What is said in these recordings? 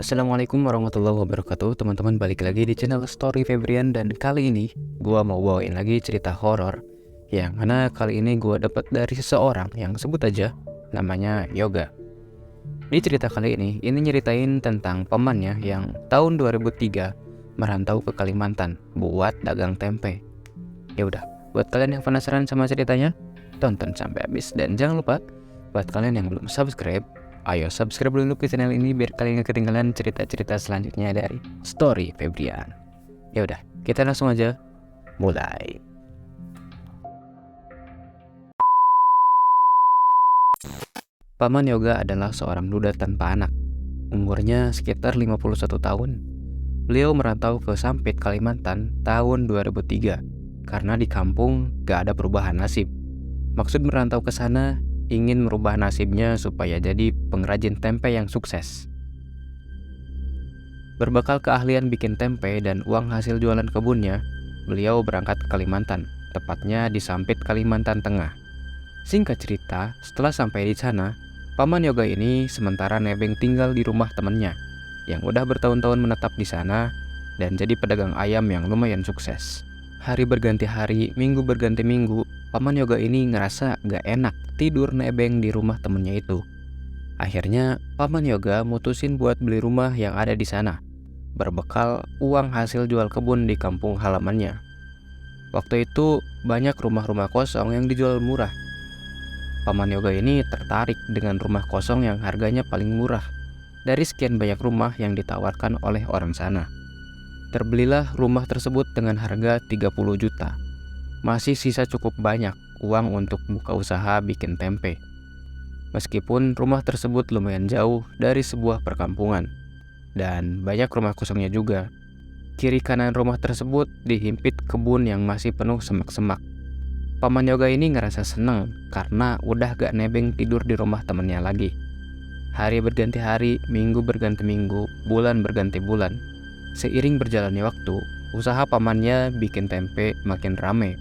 Assalamualaikum warahmatullahi wabarakatuh. Teman-teman, balik lagi di channel Story Febrian. Dan kali ini gua mau bawain lagi cerita horor yang mana kali ini gua dapat dari seseorang yang sebut aja namanya Yoga. Di cerita kali ini nyeritain tentang pamannya yang tahun 2003 merantau ke Kalimantan buat dagang tempe. Ya udah, buat kalian yang penasaran sama ceritanya, tonton sampai habis. Dan jangan lupa buat kalian yang belum subscribe, ayo subscribe dulu ke channel ini biar kalian gak ketinggalan cerita-cerita selanjutnya dari Story Febrian. Ya udah, kita langsung aja mulai. Paman Yoga adalah seorang duda tanpa anak. Umurnya sekitar 51 tahun. Beliau merantau ke Sampit, Kalimantan tahun 2003 karena di kampung gak ada perubahan nasib. Maksud merantau ke sana ingin merubah nasibnya supaya jadi pengrajin tempe yang sukses. Berbekal keahlian bikin tempe dan uang hasil jualan kebunnya, beliau berangkat ke Kalimantan, tepatnya di Sampit, Kalimantan Tengah. Singkat cerita, setelah sampai di sana, Paman Yoga ini sementara nebeng tinggal di rumah temannya yang udah bertahun-tahun menetap di sana dan jadi pedagang ayam yang lumayan sukses. Hari berganti hari, minggu berganti minggu, Paman Yoga ini ngerasa gak enak tidur nebeng di rumah temennya itu. Akhirnya, Paman Yoga mutusin buat beli rumah yang ada di sana, berbekal uang hasil jual kebun di kampung halamannya. Waktu itu, banyak rumah-rumah kosong yang dijual murah. Paman Yoga ini tertarik dengan rumah kosong yang harganya paling murah dari sekian banyak rumah yang ditawarkan oleh orang sana. Terbelilah rumah tersebut dengan harga 30 juta. Masih sisa cukup banyak uang untuk buka usaha bikin tempe. Meskipun rumah tersebut lumayan jauh dari sebuah perkampungan dan banyak rumah kosongnya juga. Kiri kanan rumah tersebut dihimpit kebun yang masih penuh semak-semak. Paman Yoga ini ngerasa seneng karena udah gak nebeng tidur di rumah temennya lagi. Hari berganti hari, minggu berganti minggu, bulan berganti bulan. Seiring berjalannya waktu, usaha pamannya bikin tempe makin rame.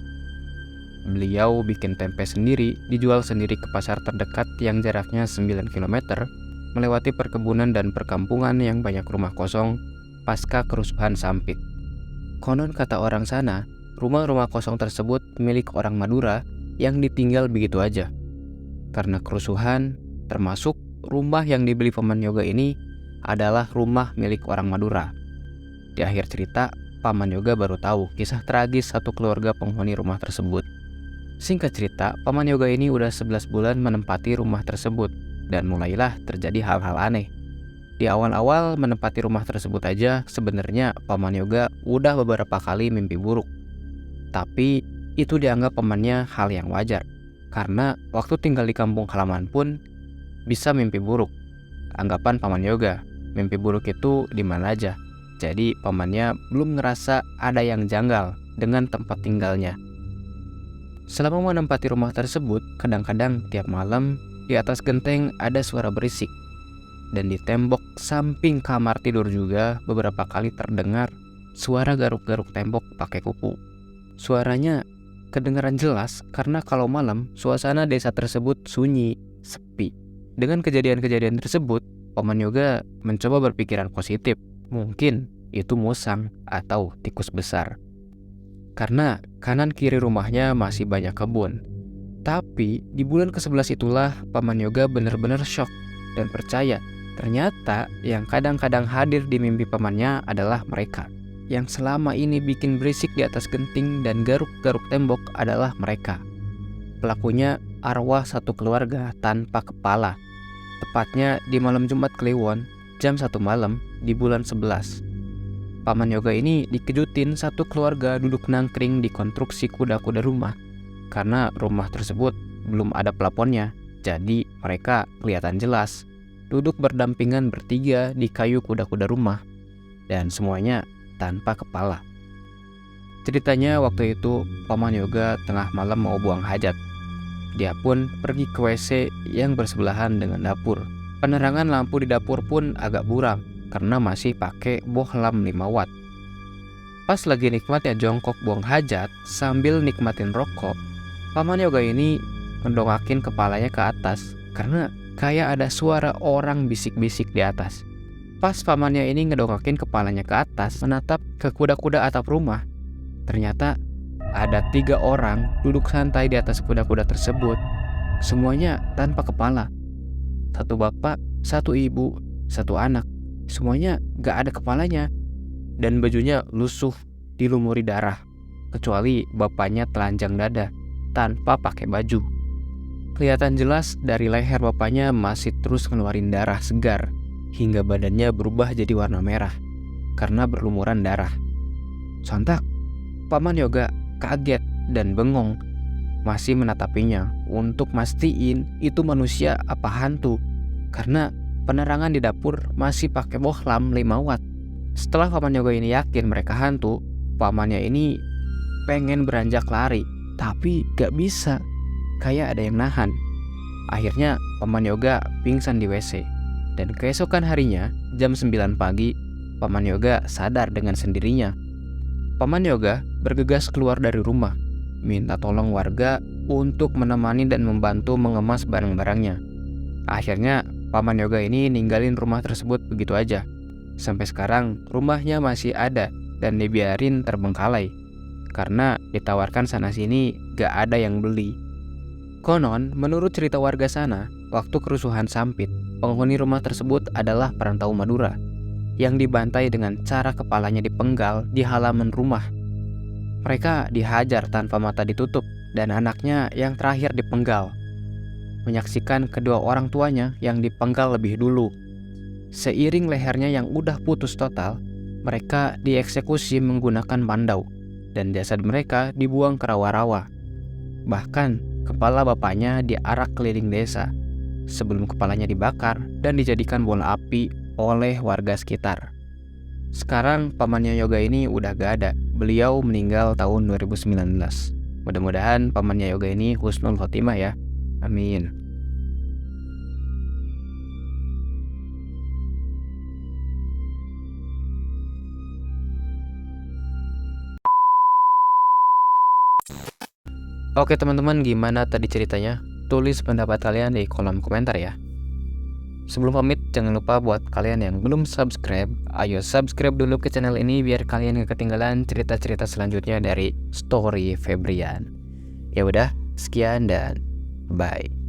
Beliau bikin tempe sendiri, dijual sendiri ke pasar terdekat yang jaraknya 9 km, melewati perkebunan dan perkampungan yang banyak rumah kosong pasca kerusuhan Sampit. Konon kata orang sana, rumah-rumah kosong tersebut milik orang Madura yang ditinggal begitu aja. Karena kerusuhan, termasuk rumah yang dibeli Paman Yoga ini adalah rumah milik orang Madura. Di akhir cerita, Paman Yoga baru tahu kisah tragis satu keluarga penghuni rumah tersebut. Singkat cerita, Paman Yoga ini udah 11 bulan menempati rumah tersebut dan mulailah terjadi hal-hal aneh. Di awal-awal menempati rumah tersebut aja, sebenarnya Paman Yoga udah beberapa kali mimpi buruk. Tapi itu dianggap pamannya hal yang wajar, karena waktu tinggal di kampung halaman pun bisa mimpi buruk. Anggapan Paman Yoga, mimpi buruk itu di mana aja. Jadi pamannya belum ngerasa ada yang janggal dengan tempat tinggalnya. Selama menempati rumah tersebut, kadang-kadang tiap malam di atas genteng ada suara berisik. Dan di tembok samping kamar tidur juga beberapa kali terdengar suara garuk-garuk tembok pakai kuku. Suaranya kedengaran jelas karena kalau malam suasana desa tersebut sunyi, sepi. Dengan kejadian-kejadian tersebut, Paman Yoga mencoba berpikiran positif. Mungkin itu musang atau tikus besar. Karena kanan kiri rumahnya masih banyak kebun. Tapi di bulan ke-11 itulah Paman Yoga benar-benar shock dan percaya ternyata yang kadang-kadang hadir di mimpi pamannya adalah mereka. Yang selama ini bikin berisik di atas genting dan garuk-garuk tembok adalah mereka. Pelakunya arwah satu keluarga tanpa kepala. Tepatnya di malam Jumat Kliwon, jam 1 malam di bulan 11. Paman Yoga ini dikejutin satu keluarga duduk nangkring di konstruksi kuda-kuda rumah. Karena rumah tersebut belum ada plafonnya, jadi mereka kelihatan jelas duduk berdampingan bertiga di kayu kuda-kuda rumah. Dan semuanya tanpa kepala. Ceritanya waktu itu Paman Yoga tengah malam mau buang hajat. Dia pun pergi ke WC yang bersebelahan dengan dapur. Penerangan lampu di dapur pun agak buram karena masih pakai bohlam 5 watt. Pas lagi nikmatnya jongkok buang hajat sambil nikmatin rokok, Paman Yoga ini mendongakin kepalanya ke atas karena kayak ada suara orang bisik-bisik di atas. Pas pamannya ini ngedongakin kepalanya ke atas menatap ke kuda-kuda atap rumah, ternyata ada 3 orang duduk santai di atas kuda-kuda tersebut. Semuanya tanpa kepala. Satu bapak, satu ibu, satu anak. Semuanya gak ada kepalanya. Dan bajunya lusuh dilumuri darah. Kecuali bapaknya telanjang dada tanpa pakai baju. Kelihatan jelas dari leher bapaknya masih terus ngeluarin darah segar, hingga badannya berubah jadi warna merah karena berlumuran darah. Sontak, Paman Yoga kaget dan bengong, masih menatapinya untuk mastiin itu manusia apa hantu, karena penerangan di dapur masih pakai bohlam 5 watt. Setelah Paman Yoga ini yakin mereka hantu, pamannya ini pengen beranjak lari, tapi gak bisa, kayak ada yang nahan. Akhirnya Paman Yoga pingsan di WC. Dan keesokan harinya, jam 9 pagi, Paman Yoga sadar dengan sendirinya. Paman Yoga bergegas keluar dari rumah, minta tolong warga untuk menemani dan membantu mengemas barang-barangnya. Akhirnya, Paman Yoga ini ninggalin rumah tersebut begitu aja. Sampai sekarang, rumahnya masih ada dan dibiarin terbengkalai, karena ditawarkan sana-sini gak ada yang beli. Konon, menurut cerita warga sana, waktu kerusuhan Sampit, penghuni rumah tersebut adalah perantau Madura yang dibantai dengan cara kepalanya dipenggal di halaman rumah. Mereka dihajar tanpa mata ditutup dan anaknya yang terakhir dipenggal. Menyaksikan kedua orang tuanya yang dipenggal lebih dulu. Seiring lehernya yang udah putus total, mereka dieksekusi menggunakan pandau dan jasad mereka dibuang ke rawa-rawa. Bahkan kepala bapaknya diarak keliling desa sebelum kepalanya dibakar dan dijadikan bola api oleh warga sekitar. Sekarang pamannya Yoga ini udah gak ada. Beliau meninggal tahun 2019. Mudah-mudahan pamannya Yoga ini husnul khotimah ya. Amin. Oke teman-teman, gimana tadi ceritanya? Tulis pendapat kalian di kolom komentar ya. Sebelum pamit, jangan lupa buat kalian yang belum subscribe, ayo subscribe dulu ke channel ini biar kalian gak ketinggalan cerita-cerita selanjutnya dari Story Febrian. Ya udah, sekian dan bye.